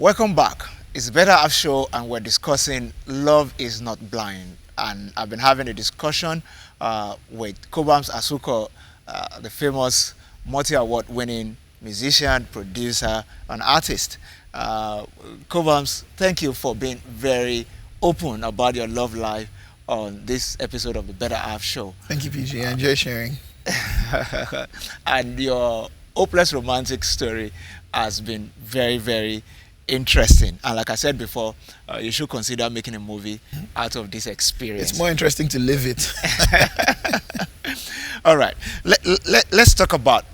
Welcome back. It's BetterHalfshow, and we're discussing Love is Not Blind. And I've been having a discussion with Cobhams Asuquo, the famous multi-award winning musician, producer, and artist. Cobhams, thank you for being very open about your love life on this episode of the Better Half Show. Thank you, PG. I enjoy sharing. And your hopeless romantic story has been very, very interesting. And like I said before, you should consider making a movie out of this experience. It's more interesting to live it. All right. Let's talk about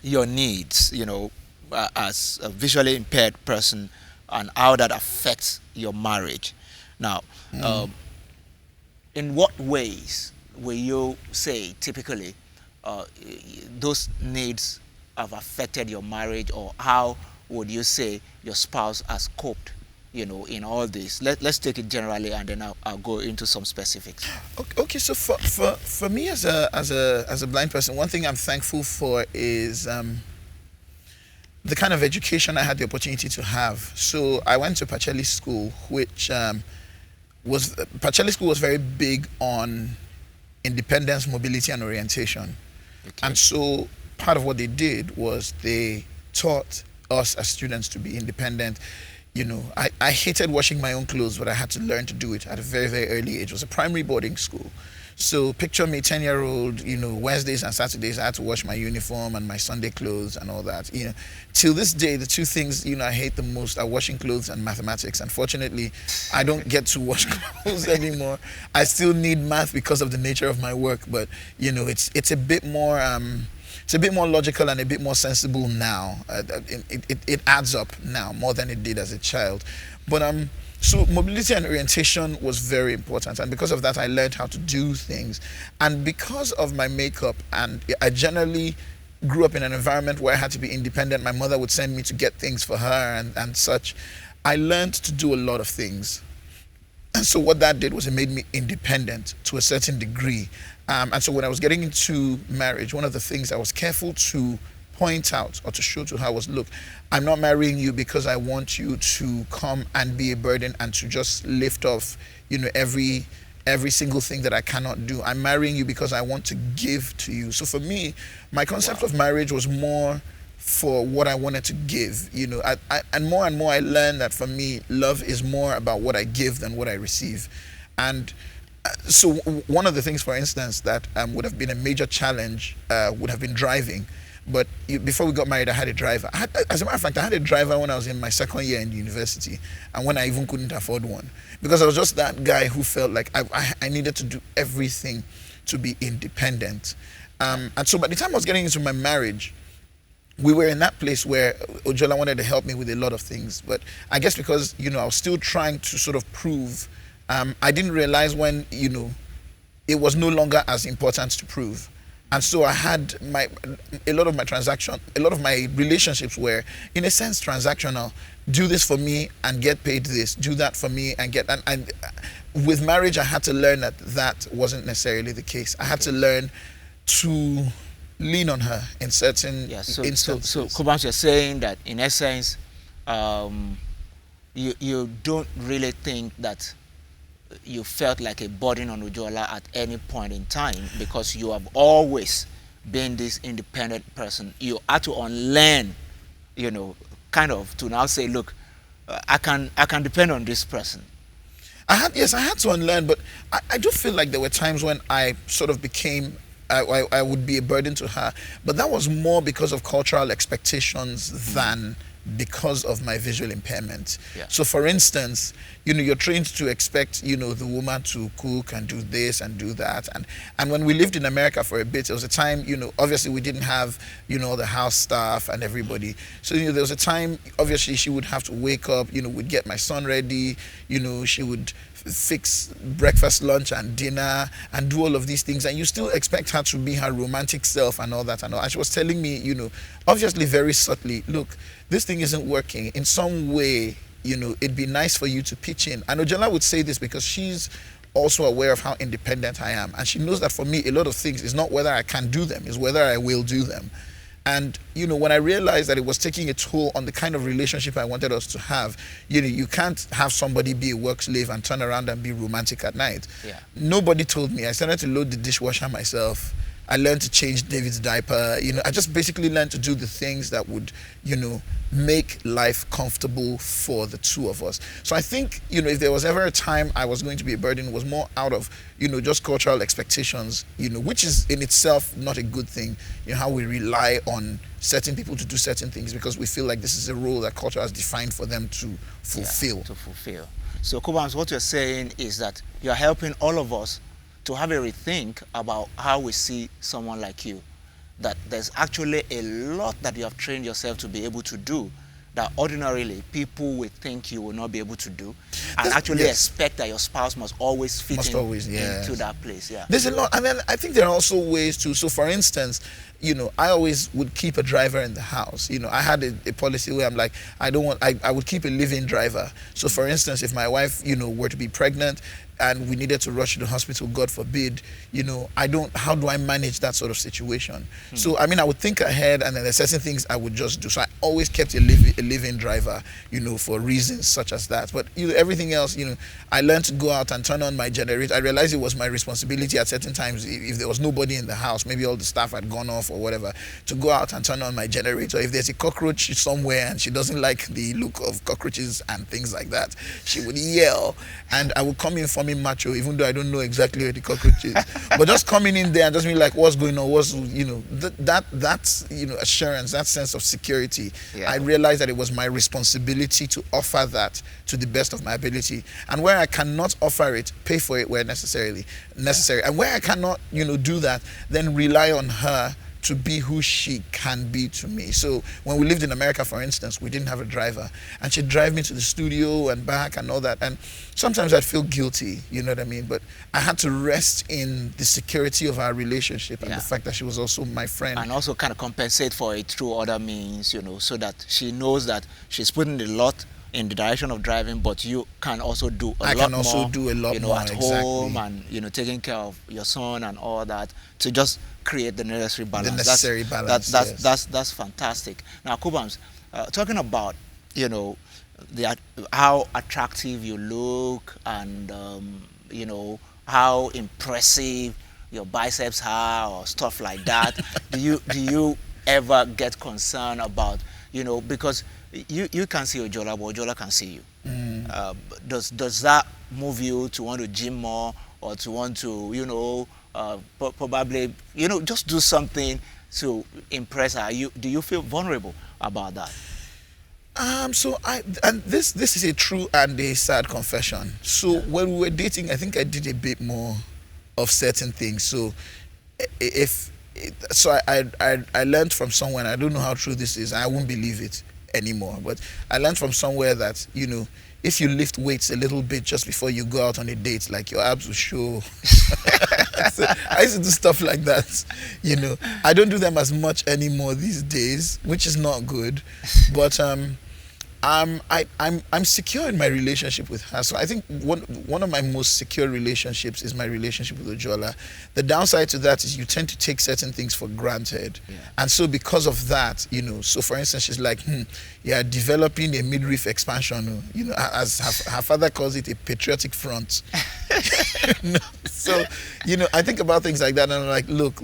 your needs, as a visually impaired person and how that affects your marriage. Now, in what ways will you say typically those needs have affected your marriage, or how would you say your spouse has coped, in all this? Let's take it generally, and then I'll go into some specifics. Okay, so for me as a blind person, one thing I'm thankful for is the kind of education I had the opportunity to have. So I went to Pacelli School, which Pacelli School was very big on independence, mobility, and orientation. Okay. And so part of what they did was they taught us as students to be independent. I hated washing my own clothes, but I had to learn to do it at a very, very early age. It was a primary boarding school. So picture me, 10-year-old, Wednesdays and Saturdays, I had to wash my uniform and my Sunday clothes and all that. Till this day, the two things, I hate the most are washing clothes and mathematics. Unfortunately, I don't get to wash clothes anymore. I still need math because of the nature of my work, but, it's a bit more... it's a bit more logical and a bit more sensible now. It adds up now more than it did as a child. But so mobility and orientation was very important, and because of that I learned how to do things. And because of my makeup, and I generally grew up in an environment where I had to be independent. My mother would send me to get things for her and such. I learned to do a lot of things. And so what that did was it made me independent to a certain degree. And so when I was getting into marriage, one of the things I was careful to point out or to show to her was, look, I'm not marrying you because I want you to come and be a burden and to just lift off, every single thing that I cannot do. I'm marrying you because I want to give to you. So for me, my concept of marriage was more for what I wanted to give, and more I learned that for me, love is more about what I give than what I receive. And so one of the things, for instance, that would have been a major challenge would have been driving. But before we got married, I had a driver. As a matter of fact, I had a driver when I was in my second year in university, and when I even couldn't afford one, because I was just that guy who felt like I needed to do everything to be independent. And so by the time I was getting into my marriage, we were in that place where Ojola wanted to help me with a lot of things. But I guess because, I was still trying to sort of prove, I didn't realize when, it was no longer as important to prove. And so I had a lot of my relationships were, in a sense, transactional. Do this for me and get paid this. Do that for me and get... And with marriage, I had to learn that wasn't necessarily the case. I had to learn to lean on her in certain instances. So Cobhams, you're saying that, in essence, you don't really think that you felt like a burden on Ujola at any point in time, because you have always been this independent person. You had to unlearn, kind of to now say, look, I can depend on this person. I had to unlearn, but I do feel like there were times when I sort of became, I would be a burden to her, but that was more because of cultural expectations than because of my visual impairment. Yeah. So for instance, you're trained to expect, the woman to cook and do this and do that. And when we lived in America for a bit, there was a time, obviously we didn't have, the house staff and everybody. So, there was a time, obviously she would have to wake up, we'd get my son ready, she would fix breakfast, lunch, and dinner, and do all of these things, and you still expect her to be her romantic self and all that and all. And she was telling me, obviously very subtly, look, this thing isn't working. In some way, it'd be nice for you to pitch in. And Ojala would say this because she's also aware of how independent I am, and she knows that for me, a lot of things is not whether I can do them, it's whether I will do them. And when I realized that it was taking a toll on the kind of relationship I wanted us to have, you can't have somebody be a work slave and turn around and be romantic at night. Yeah. Nobody told me. I started to load the dishwasher myself. I learned to change David's diaper. I just basically learned to do the things that would, make life comfortable for the two of us. So I think, if there was ever a time I was going to be a burden, it was more out of, just cultural expectations, which is in itself not a good thing. How we rely on certain people to do certain things because we feel like this is a role that culture has defined for them to fulfill. Yeah, to fulfill. So, Cobhams, what you're saying is that you're helping all of us to have a rethink about how we see someone like you. That there's actually a lot that you have trained yourself to be able to do that ordinarily people would think you will not be able to do, and actually expect that your spouse must always fit into that place. Yeah. There's a lot, and then I think there are also ways to. So, for instance, I always would keep a driver in the house. I had a policy where I'm like, I would keep a live-in driver. So, for instance, if my wife, were to be pregnant and we needed to rush to the hospital, God forbid, how do I manage that sort of situation? So, I would think ahead, and then there's certain things I would just do. So I always kept a live-in driver, for reasons such as that. But everything else, I learned to go out and turn on my generator. I realized it was my responsibility at certain times, if there was nobody in the house, maybe all the staff had gone off or whatever, to go out and turn on my generator. If there's a cockroach somewhere and she doesn't like the look of cockroaches and things like that, she would yell, and I would come in for me macho, even though I don't know exactly where the cockroach is. But just coming in there and just being like, what's going on? That's assurance, that sense of security. Yeah. I realized that it was my responsibility to offer that to the best of my ability. And where I cannot offer it, pay for it where necessary. And where I cannot, do that, then rely on her to be who she can be to me. So when we lived in America, for instance, we didn't have a driver, and she'd drive me to the studio and back and all that. And sometimes I'd feel guilty, you know what I mean? But I had to rest in the security of our relationship and the fact that she was also my friend. And also kind of compensate for it through other means, so that she knows that she's putting a lot in the direction of driving, but you can also do a lot more at home, and taking care of your son and all that, to just create the necessary balance. That's fantastic. Now, Cobhams, talking about how attractive you look, and how impressive your biceps are, or stuff like that. do you ever get concerned about, because you can see Ojola, but Ojola can see you. Does that move you to want to gym more, or to want to probably just do something to impress her? Do you feel vulnerable about that? This is a true and a sad confession. So when we were dating, I think I did a bit more of certain things. So I learned from someone, I don't know how true this is, I won't believe it anymore, but I learned from somewhere that if you lift weights a little bit just before you go out on a date, like, your abs will show. So I used to do stuff like that. I don't do them as much anymore these days, which is not good, but I'm secure in my relationship with her. So I think one of my most secure relationships is my relationship with Ojola. The downside to that is you tend to take certain things for granted. Yeah. And so because of that, so for instance, she's like, developing a midriff expansion, as her father calls it, a patriotic front. So, I think about things like that, and I'm like, look,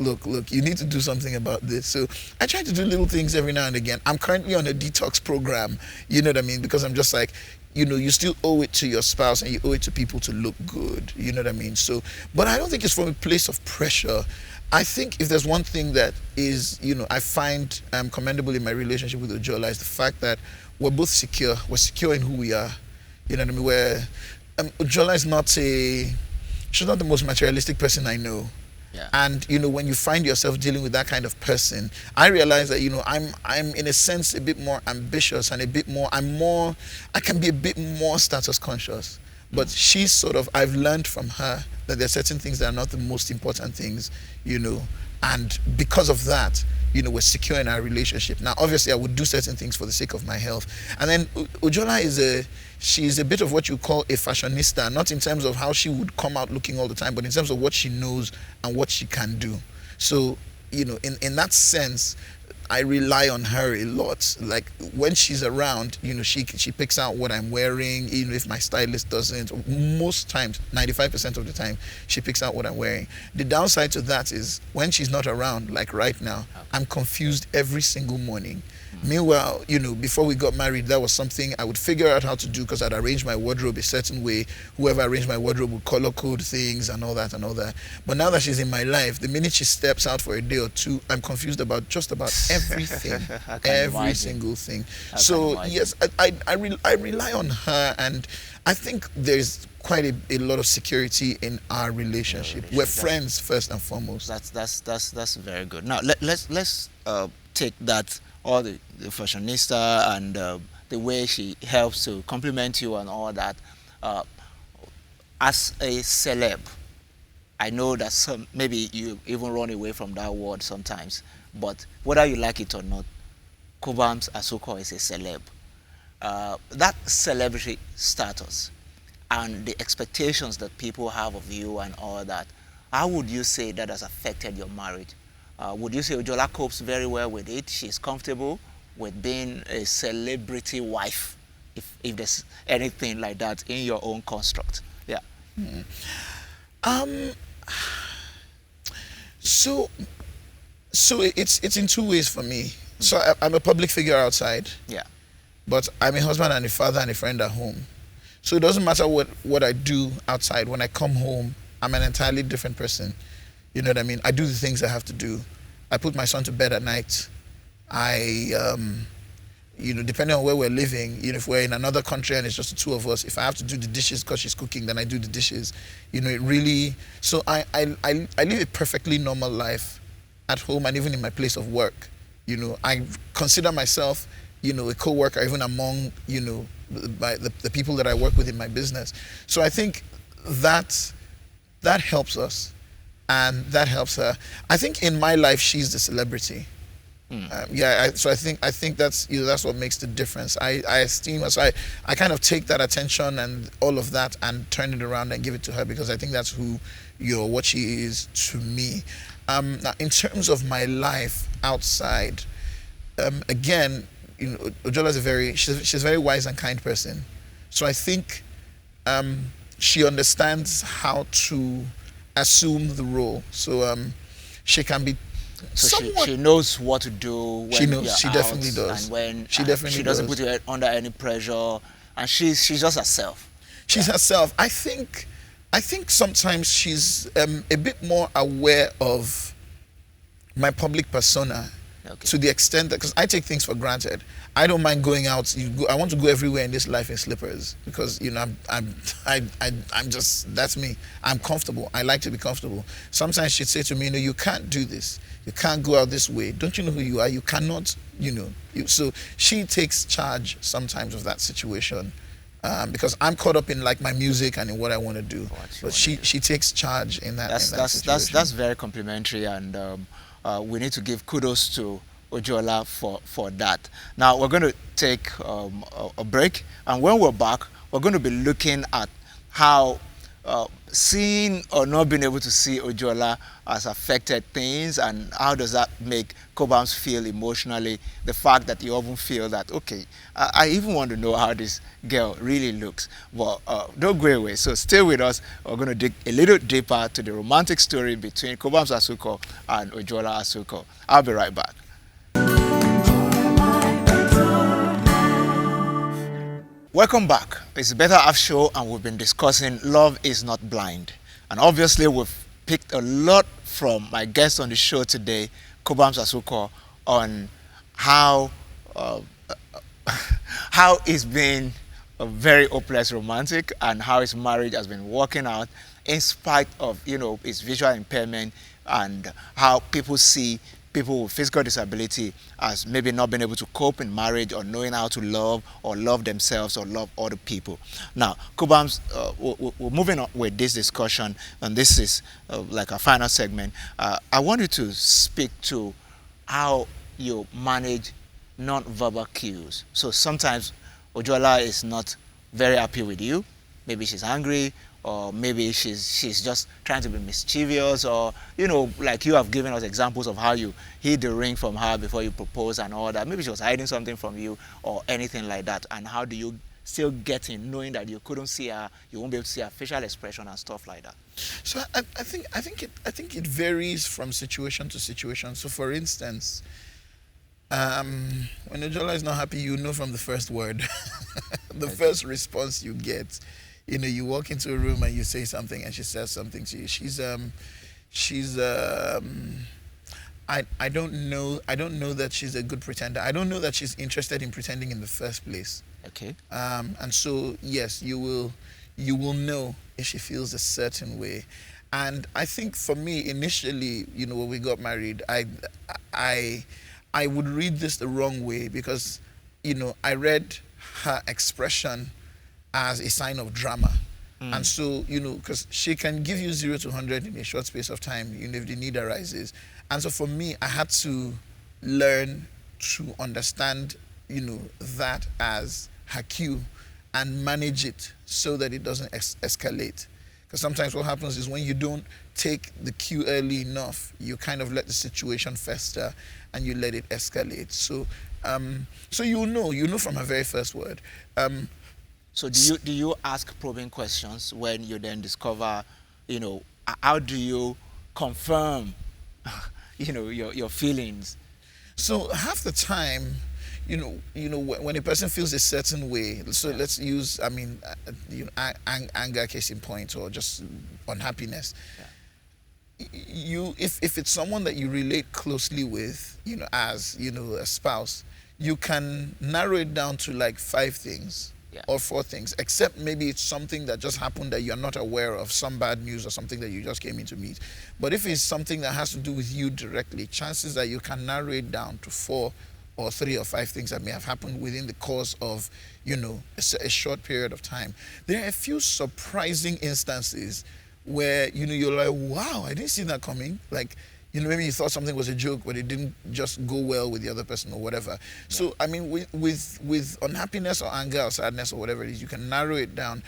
you need to do something about this. So I try to do little things every now and again. I'm currently on a detox program, you know what I mean? Because I'm just like, you still owe it to your spouse, and you owe it to people to look good, you know what I mean? So, but I don't think it's from a place of pressure. I think if there's one thing that is, I find commendable in my relationship with Ojola, is the fact that we're both secure. We're secure in who we are, you know what I mean? Where Ojola is she's not the most materialistic person I know. Yeah. And when you find yourself dealing with that kind of person, I realize that I'm in a sense a bit more ambitious, and I can be a bit more status conscious. But she's I've learned from her that there are certain things that are not the most important things, and because of that, we're secure in our relationship. Now, obviously, I would do certain things for the sake of my health. And then Ojola she's a bit of what you call a fashionista, not in terms of how she would come out looking all the time, but in terms of what she knows and what she can do. So, in that sense, I rely on her a lot. Like when she's around, she picks out what I'm wearing, even if my stylist doesn't. Most times, 95% of the time, she picks out what I'm wearing. The downside to that is when she's not around, like right now, I'm confused every single morning. Meanwhile, before we got married, that was something I would figure out how to do because I'd arrange my wardrobe a certain way. Whoever arranged my wardrobe would color code things and all that and all that. But now that she's in my life, the minute she steps out for a day or two, I'm confused about just about everything, every single thing. So yes, I rely on her, and I think there's quite a lot of security in our relationship. We're friends first and foremost. That's very good. Now let's take that, all the fashionista and the way she helps to compliment you and all that. As a celeb, I know that maybe you even run away from that word sometimes, but whether you like it or not, Cobhams Asuquo is a celeb. That celebrity status and the expectations that people have of you and all that, how would you say that has affected your marriage? Would you say Ojola copes very well with it? She's comfortable with being a celebrity wife, if there's anything like that in your own construct? Yeah. So it's in two ways for me. So I'm a public figure outside. Yeah. But I'm a husband and a father and a friend at home. So it doesn't matter what I do outside. When I come home, I'm an entirely different person. You know what I mean? I do the things I have to do. I put my son to bed at night. Depending on where we're living, if we're in another country and it's just the two of us, if I have to do the dishes because she's cooking, then I do the dishes. It really, so I live a perfectly normal life at home and even in my place of work. I consider myself, a co-worker even among, the people that I work with in my business. So I think that helps us. And that helps her. I think in my life she's the celebrity. So I think that's that's what makes the difference. I esteem her. So I kind of take that attention and all of that and turn it around and give it to her because I think that's who what she is to me. Now in terms of my life outside, again, Ojola is she's a very wise and kind person. So I think she understands how to assume the role, so she can be. So she knows what to do when she knows. She definitely does. And when she definitely doesn't does. put you under any pressure, and she's just herself. She's herself. I think sometimes she's a bit more aware of my public persona. Okay. To the extent that, because I take things for granted, I don't mind going out. I want to go everywhere in this life in slippers because I'm just, that's me. I'm comfortable. I like to be comfortable. Sometimes she'd say to me, you can't do this. You can't go out this way. Don't you know who you are? You cannot. So she takes charge sometimes of that situation because I'm caught up in like my music and in what I want to do. But she takes charge in that. That's very complimentary and. We need to give kudos to Ojola for that. Now we're going to take a break, and when we're back, we're going to be looking at how seeing or not being able to see Ojola has affected things, and how does that make Cobhams feel emotionally. The fact that you often feel that, okay, I even want to know how this girl really looks. But don't go away. So stay with us. We're going to dig a little deeper to the romantic story between Cobhams Asuquo and Ojola Asuquo. I'll be right back. Welcome back. It's the BetterHalf show, and we've been discussing Love is Not Blind. And obviously, we've picked a lot from my guest on the show today, Cobhams Asuquo, on how he's been a very hopeless romantic and how his marriage has been working out in spite of his visual impairment, and how people see people with physical disability as maybe not being able to cope in marriage or knowing how to love or love themselves or love other people. Now, Cobhams, we're moving on with this discussion, and this is like a final segment. I want you to speak to how you manage non-verbal cues. So sometimes Ojola is not very happy with you. Maybe she's angry, or maybe she's just trying to be mischievous, or like you have given us examples of how you hid the ring from her before you proposed and all that. Maybe she was hiding something from you or anything like that. And how do you still get in, knowing that you couldn't see her, you won't be able to see her facial expression and stuff like that? So I think it varies from situation to situation. So for instance, when Ojola is not happy, you know from the first word, the first response you get. You walk into a room and you say something, and she says something to you. I don't know that she's a good pretender. I don't know that she's interested in pretending in the first place. Okay. And so yes, you will know if she feels a certain way. And I think for me initially, when we got married, I would read this the wrong way because, I read her expression as a sign of drama. And so, because she can give you 0 to 100 in a short space of time, if the need arises. And so for me, I had to learn to understand, that as her cue and manage it so that it doesn't escalate. Because sometimes what happens is when you don't take the cue early enough, you kind of let the situation fester and you let it escalate. So, so you know from her very first word. So do you ask probing questions when you then discover, how do you confirm, your feelings? So half the time, when a person feels a certain way, so let's use, anger case in point, or just unhappiness. If it's someone that you relate closely with, as a spouse, you can narrow it down to like 5 things. Or 4 things, except maybe it's something that just happened that you're not aware of, some bad news or something that you just came in to meet. But if it's something that has to do with you directly, chances that you can narrow it down to 4 or 3 or 5 things that may have happened within the course of, a short period of time. There are a few surprising instances where, you're like, wow, I didn't see that coming. Like, maybe you thought something was a joke, but it didn't just go well with the other person or whatever. Yeah. So, with unhappiness or anger or sadness or whatever it is, you can narrow it down.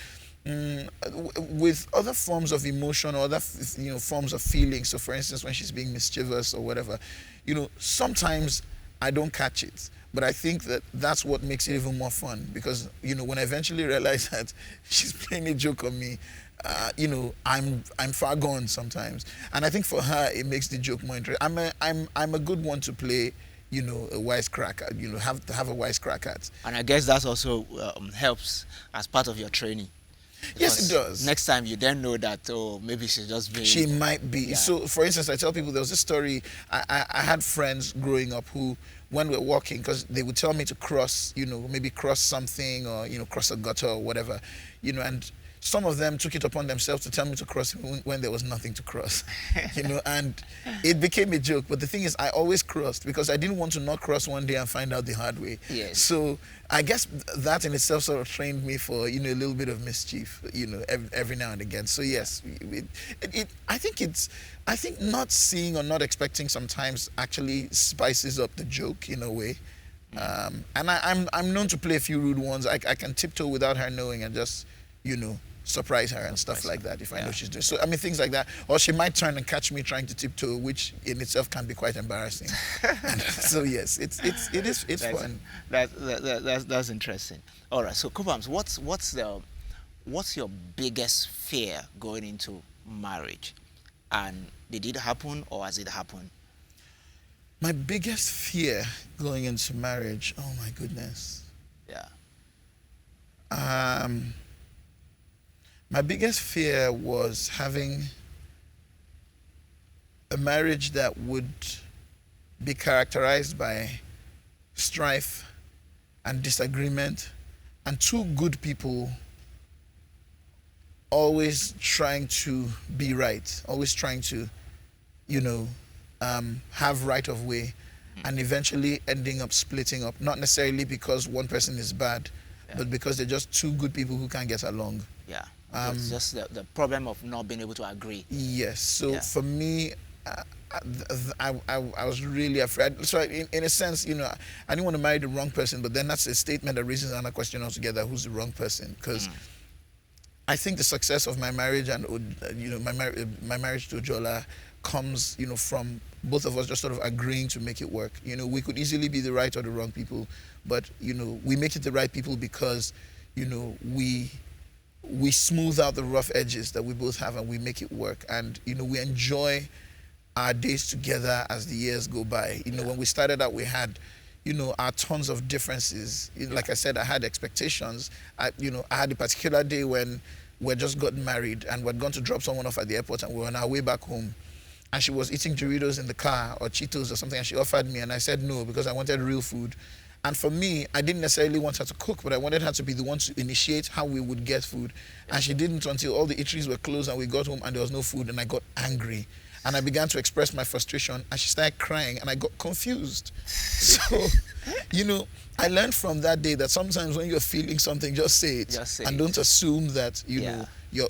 With other forms of emotion or other, forms of feeling. So, for instance, when she's being mischievous or whatever, sometimes I don't catch it. But I think that's what makes it even more fun because, when I eventually realize that she's playing a joke on me, I'm far gone sometimes, and I think for her it makes the joke more interesting. I'm a good one to play, a wisecracker. Have a wisecrack at. And I guess that also helps as part of your training. Yes, it does. Next time you then know that maybe she's just being. She might be. Yeah. So, for instance, I tell people there was a story. I had friends growing up who, when we're walking, because they would tell me to cross, maybe cross something or cross a gutter or whatever, and some of them took it upon themselves to tell me to cross when there was nothing to cross, and it became a joke. But the thing is, I always crossed because I didn't want to not cross one day and find out the hard way. Yes. So I guess that in itself sort of trained me for, a little bit of mischief, every now and again. So yes, I think not seeing or not expecting sometimes actually spices up the joke in a way. And I'm known to play a few rude ones. I can tiptoe without her knowing and just, surprise her and stuff like that if I know she's doing. So things like that. Or she might turn and catch me trying to tiptoe, which in itself can be quite embarrassing. So yes, it's fun. That's interesting. All right. So Cobhams, what's your biggest fear going into marriage, and did it happen or has it happened? My biggest fear going into marriage. Oh my goodness. Yeah. My biggest fear was having a marriage that would be characterized by strife and disagreement and 2 good people always trying to be right, always trying to, have right of way and eventually ending up splitting up, not necessarily because one person is bad, but because they're just 2 good people who can't get along. Yeah. It's just the problem of not being able to agree. Yes. So for me, I was really afraid. So in a sense, I didn't want to marry the wrong person, but then that's a statement that raises another question altogether: who's the wrong person? Because I think the success of my marriage and my marriage to Jola comes from both of us just sort of agreeing to make it work. We could easily be the right or the wrong people, but we make it the right people because we smooth out the rough edges that we both have and we make it work. And we enjoy our days together as the years go by. When we started out, we had our tons of differences. Like I said, I had expectations. I had a particular day when we had just gotten married and we'd gone to drop someone off at the airport and we were on our way back home. And she was eating Doritos in the car or Cheetos or something, and she offered me, and I said no because I wanted real food. And for me, I didn't necessarily want her to cook, but I wanted her to be the one to initiate how we would get food. And she didn't until all the eateries were closed and we got home and there was no food, and I got angry. And I began to express my frustration, and she started crying, and I got confused. So, I learned from that day that sometimes when you're feeling something, just say it. And don't assume that,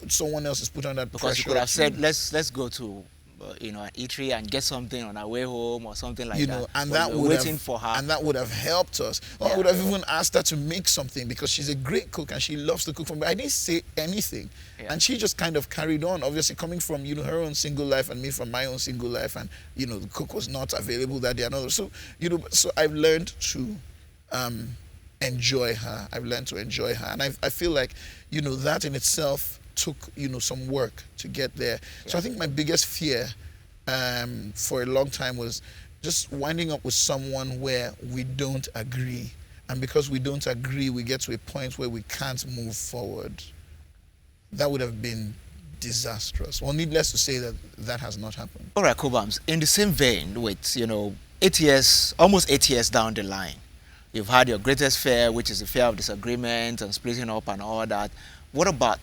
someone else is put under pressure. Because you could have said, let's go to an eatery and get something on our way home or something like that. And but that would waiting have, for her. and that would have helped us. Or I would have even asked her to make something because she's a great cook and she loves to cook for me. I didn't say anything, and she just kind of carried on. Obviously, coming from her own single life and me from my own single life, and the cook was not available that day. And all. So so I've learned to enjoy her. I've learned to enjoy her, and I feel like that in itself took some work to get there. So I think my biggest fear for a long time was just winding up with someone where we don't agree, and because we don't agree, we get to a point where we can't move forward. That would have been disastrous. Well, needless to say that has not happened. All right, Cobhams, in the same vein with 8 years, almost 8 years down the line, you've had your greatest fear, which is the fear of disagreement and splitting up and all that. What about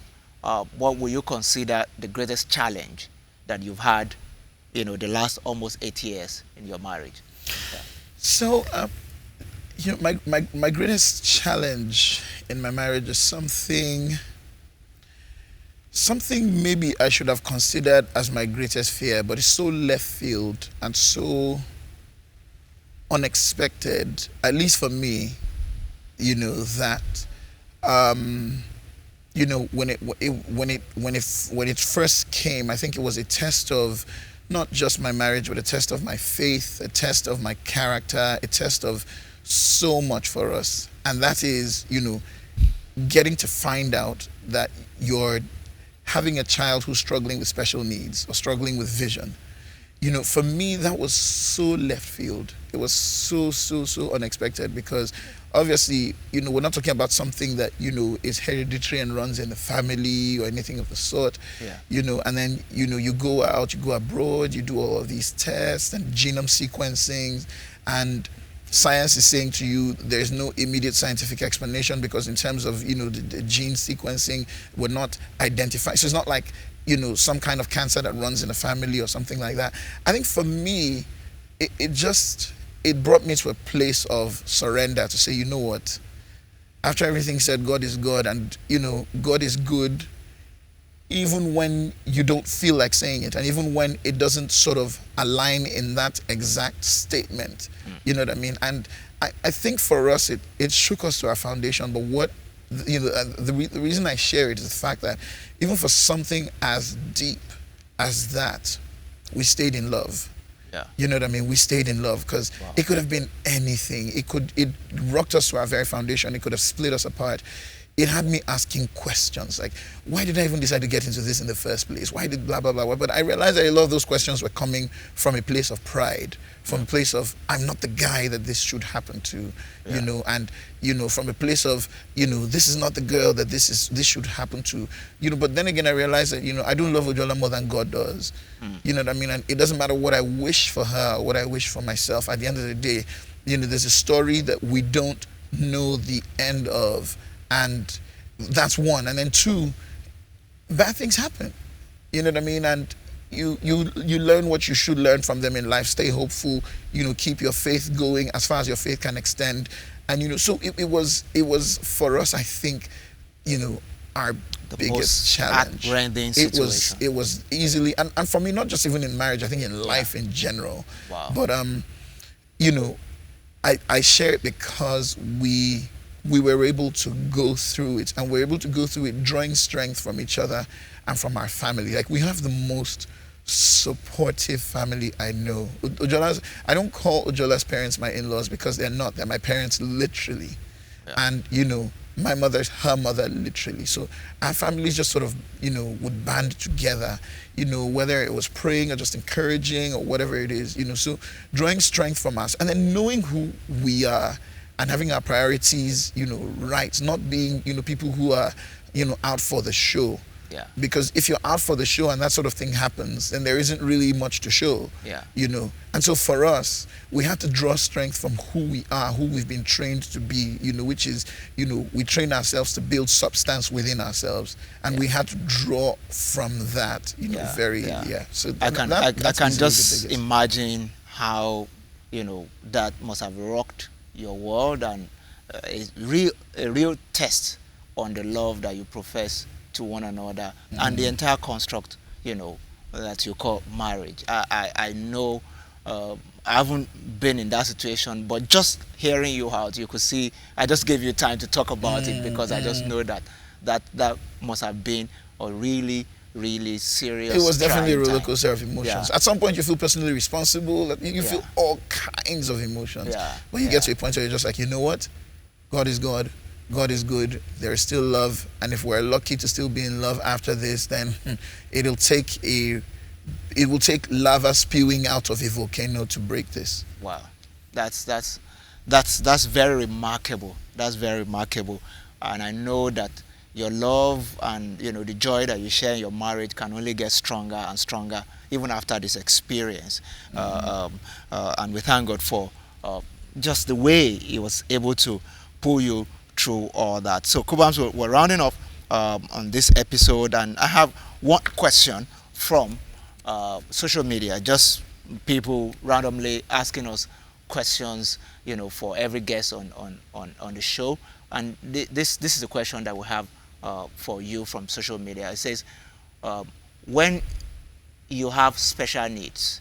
what will you consider the greatest challenge that you've had, the last almost 8 years in your marriage? So, my greatest challenge in my marriage is something maybe I should have considered as my greatest fear, but it's so left field and so unexpected, at least for me, that when it first came, I think it was a test of not just my marriage, but a test of my faith, a test of my character, a test of so much for us. And that is, getting to find out that you're having a child who's struggling with special needs or struggling with vision. For me, that was so left field. It was so unexpected because obviously, we're not talking about something that, is hereditary and runs in the family or anything of the sort. And then, you go out, you go abroad, you do all of these tests and genome sequencing, and science is saying to you there's no immediate scientific explanation because in terms of, the gene sequencing, we're not identifying. So it's not like, some kind of cancer that runs in the family or something like that. I think for me, it brought me to a place of surrender to say, you know what, after everything said, God is God, and God is good even when you don't feel like saying it, and even when it doesn't sort of align in that exact statement. You know what I mean? And I think for us it shook us to our foundation. But what the reason I share it is the fact that even for something as deep as that, we stayed in love. You know what I mean? We stayed in love because it could have been anything. It rocked us to our very foundation. It could have split us apart. It had me asking questions like, why did I even decide to get into this in the first place? Why did blah, blah, blah, blah? But I realized that a lot of those questions were coming from a place of pride, from a place of, I'm not the guy that this should happen to, and, from a place of, this is not the girl that this should happen to, but then again, I realized that, I don't love Ojola more than God does. You know what I mean? And it doesn't matter what I wish for her, or what I wish for myself. At the end of the day, there's a story that we don't know the end of. And that's one. And then two, bad things happen. You know what I mean? And you learn what you should learn from them in life. Stay hopeful, keep your faith going as far as your faith can extend. And so it was for us, I think, our biggest challenge. Situation. It was easily, and for me, not just even in marriage, I think in life in general. Wow. But I share it because we we were able to go through it, and we're able to go through it drawing strength from each other and from our family. Like, we have the most supportive family I know. I don't call Ujola's parents my in-laws, because they're not. They're my parents literally. Yeah. And my mother's her mother literally. So our families just sort of would band together, whether it was praying or just encouraging or whatever it is, so drawing strength from us, and then knowing who we are and having our priorities right, not being people who are out for the show. Yeah. Because if you're out for the show and that sort of thing happens, then there isn't really much to show. Yeah. And so for us, we have to draw strength from who we are, who we've been trained to be, which is, we train ourselves to build substance within ourselves, and we have to draw from that, So I can just imagine how, that must have rocked your world, and a real test on the love that you profess to one another, and the entire construct, that you call marriage. I know, I haven't been in that situation, but just hearing you out, you could see, I just gave you time to talk about it, because I just know that must have been a really, really serious. It was definitely a trying roller time. coaster of emotions. Yeah. At some point, you feel personally responsible. You feel all kinds of emotions. Yeah. But you get to a point where you're just like, you know what? God is God. God is good. There is still love, and if we're lucky to still be in love after this, then it will take lava spewing out of a volcano to break this. Wow, that's very remarkable. That's very remarkable, and I know that your love and the joy that you share in your marriage can only get stronger and stronger even after this experience. And we thank God for just the way He was able to pull you through all that. So, Cobhams, we're rounding off on this episode, and I have one question from social media, just people randomly asking us questions, for every guest on the show. And this is a question that we have for you from social media. It says, when you have special needs,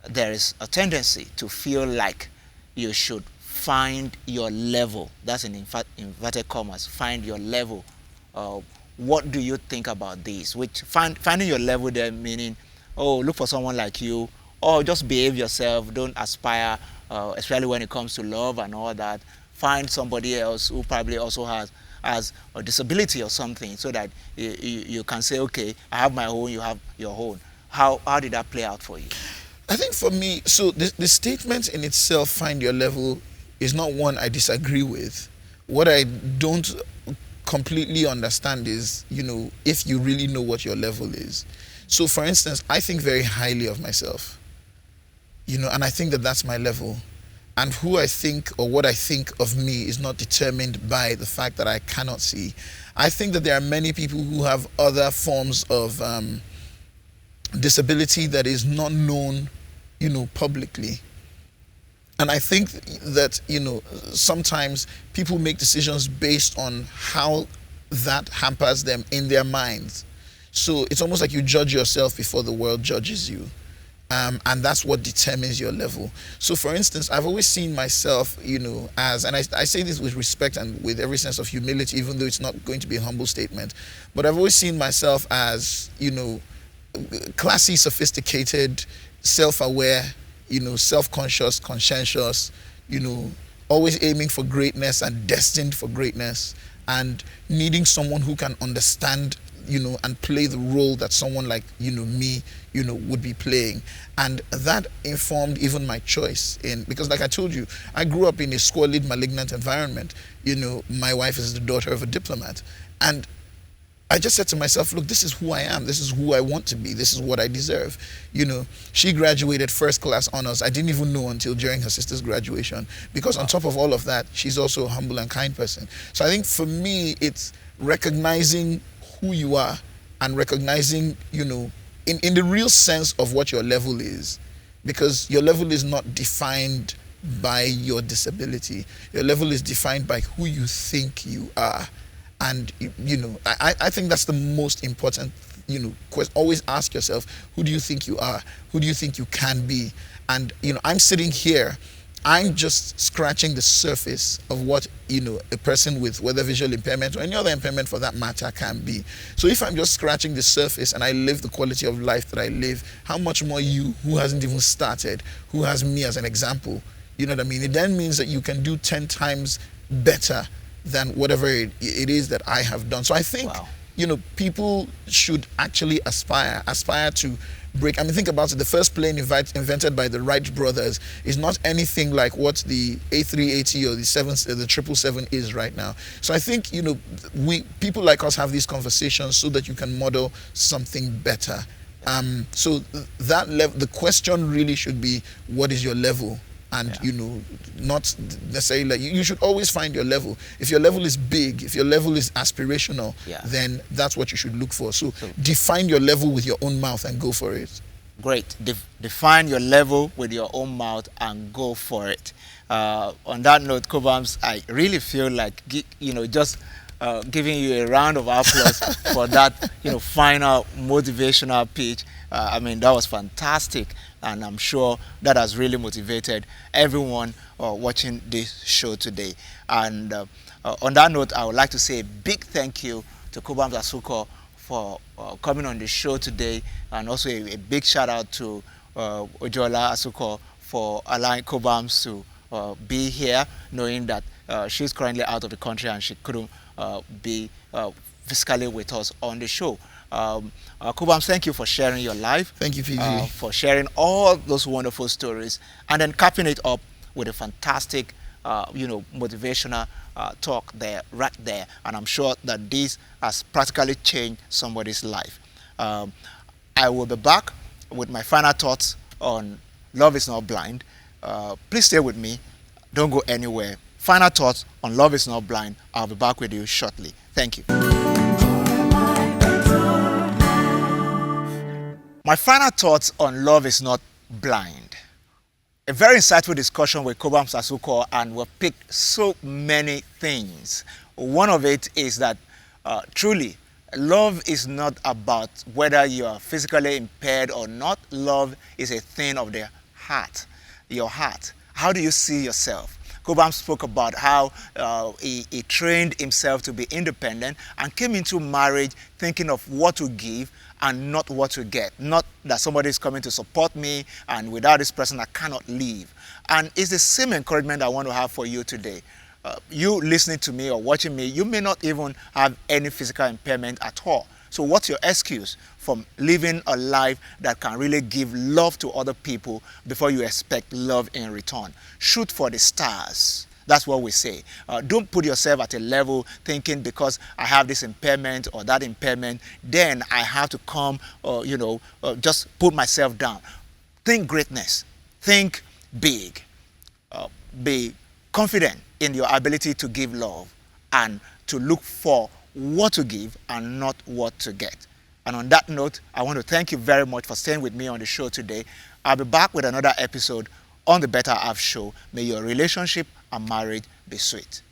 there is a tendency to feel like you should find your level. That's in inverted commas, find your level. What do you think about this? Which finding your level there, meaning, look for someone like you, or just behave yourself, don't aspire, especially when it comes to love and all that. Find somebody else who probably also has a disability or something, so that you can say, okay, I have my own, you have your own. How did that play out for you? I think for me, so the statement in itself, find your level, is not one I disagree with. What I don't completely understand is, if you really know what your level is. So, for instance, I think very highly of myself, and I think that that's my level. And who I think or what I think of me is not determined by the fact that I cannot see. I think that there are many people who have other forms of disability that is not known, publicly. And I think that, sometimes people make decisions based on how that hampers them in their minds. So it's almost like you judge yourself before the world judges you. And that's what determines your level. So, for instance, I've always seen myself, as, and I say this with respect and with every sense of humility, even though it's not going to be a humble statement, but I've always seen myself as, classy, sophisticated, self-aware, self-conscious, conscientious, always aiming for greatness and destined for greatness, and needing someone who can understand, and play the role that someone like, me, would be playing. And that informed even my choice because like I told you, I grew up in a squalid, malignant environment. My wife is the daughter of a diplomat. And I just said to myself, look, this is who I am. This is who I want to be. This is what I deserve. She graduated first class honors. I didn't even know until during her sister's graduation, because on top of all of that, she's also a humble and kind person. So I think for me, it's recognizing who you are and recognizing, in the real sense of what your level is, because your level is not defined by your disability. Your level is defined by who you think you are. And, I think that's the most important, always ask yourself, who do you think you are? Who do you think you can be? And, I'm sitting here, I'm just scratching the surface of what a person with whether visual impairment or any other impairment for that matter can be. So if I'm just scratching the surface and I live the quality of life that I live, how much more you who hasn't even started, who has me as an example, you know what I mean? It then means that you can do 10 times better than whatever it is that I have done. So I think Wow. People should actually aspire to break. I mean, think about it. The first plane invented by the Wright brothers is not anything like what the A380 or the 777 is right now. So I think, people like us have these conversations so that you can model something better. So that level, the question really should be, what is your level? And not necessarily like you should always find your level. If your level is big, if your level is aspirational, then that's what you should look for. So define your level with your own mouth and go for it. Great. Define your level with your own mouth and go for it. On that note, Cobhams, I really feel like just giving you a round of applause for that final motivational pitch. I mean, that was fantastic, and I'm sure that has really motivated everyone watching this show today. And on that note, I would like to say a big thank you to Cobhams Asuquo for coming on the show today, and also a big shout out to Ojola Asuquo for allowing Cobhams to be here, knowing that she's currently out of the country and she couldn't be physically with us on the show. Cobhams, thank you for sharing your life. Thank you, PG. For sharing all those wonderful stories, and then capping it up with a fantastic, motivational talk right there. And I'm sure that this has practically changed somebody's life. I will be back with my final thoughts on Love is Not Blind. Please stay with me. Don't go anywhere. Final thoughts on Love is Not Blind. I'll be back with you shortly. Thank you. My final thoughts on Love is Not Blind. A very insightful discussion with Cobhams Asuquo, and we've picked so many things. One of it is that truly, love is not about whether you are physically impaired or not. Love is a thing of the heart, your heart. How do you see yourself? Cobhams spoke about how he trained himself to be independent and came into marriage thinking of what to give and not what to get. Not that somebody is coming to support me and without this person I cannot live. And it's the same encouragement I want to have for you today. You listening to me or watching me, you may not even have any physical impairment at all. So what's your excuse from living a life that can really give love to other people before you expect love in return? Shoot for the stars. That's what we say. Don't put yourself at a level thinking because I have this impairment or that impairment, then I have to come, just put myself down. Think greatness. Think big. Be confident in your ability to give love and to look for what to give and not what to get. And on that note, I want to thank you very much for staying with me on the show today. I'll be back with another episode on the BetterHalf Show. May your relationship and marriage be sweet.